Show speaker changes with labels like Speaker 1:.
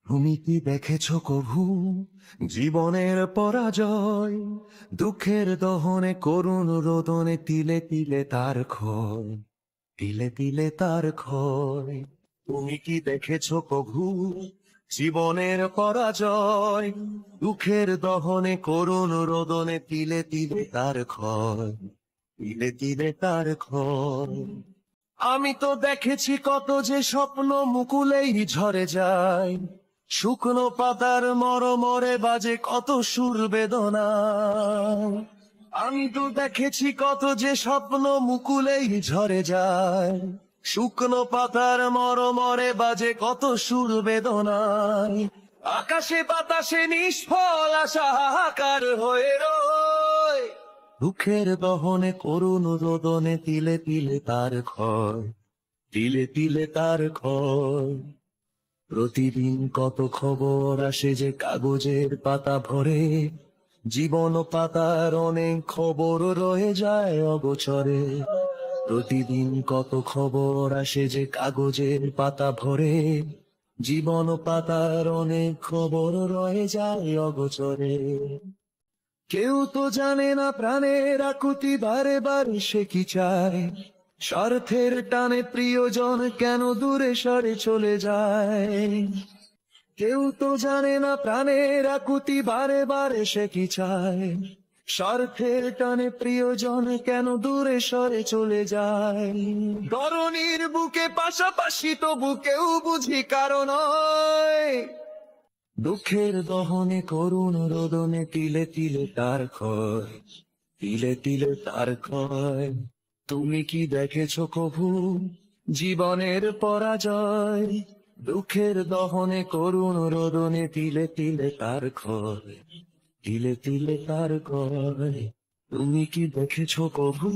Speaker 1: তুমি কি দেখেছো কভু জীবনের পরাজয়? দুঃখের দহনে করুণ রোদনে তিলে তিলে তার ক্ষয়, তিলে তিলে তার ক্ষয়। তুমি কি দেখেছো কভু জীবনের পরাজয়? দুঃখের দহনে করুণ রোদনে তিলে তিলে তার ক্ষয়, তিলে তিলে তার ক্ষয়। আমি তো দেখেছি কত যে স্বপ্ন মুকুলেই ঝরে যায়, শুকনো পাতার মরমরে বাজে কত সুর বেদনা। আমি তো দেখেছি কত যে স্বপ্ন মুকুলেই ঝরে যায়, শুকনো পাতার মরমরে বাজে কত সুর বেদনায়। আকাশে বাতাসে নিষ্ফল আশা হাহাকার হয়ে রয়, দুঃখের দহনে করুণ রোদনে তিলে তিলে তার ক্ষয়, তিলে তিলে তার ক্ষয়। প্রতিদিন কত খবর আসে যে কাগজের পাতা ভরে, জীবন পাতার অনেক খবর রয়ে যায় অগোচরে। প্রতিদিন কত খবর আসে যে কাগজের পাতা ভরে, জীবন পাতার অনেক খবর রয়ে যায় অগোচরে। কেউ তো জানে না প্রাণের আকুতি বারে বারে সে কি চায়, স্বার্থের টানে প্রিয়জন কেন দূরে সরে চলে যায়। কেউ তো জানে না প্রাণের আকুতি বারে বারে সে কি চায়, স্বার্থের টানে প্রিয়জন কেন দূরে সরে চলে যায়। ধরণীর বুকে পাশাপাশি তবু কেউ বুঝি কারণ দুঃখের দহনে করুণ রোদনে তিলে তিলে তার ক্ষয়, তিলে তিলে তার ক্ষয়। তুমি কি দেখেছো কভু জীবনের পরাজয়? দুঃখের দহনে করুণ রোদনে তিলে তিলে তার ক্ষয়, তিলে তিলে তার ক্ষয়। তুমি কি দেখেছো কভু?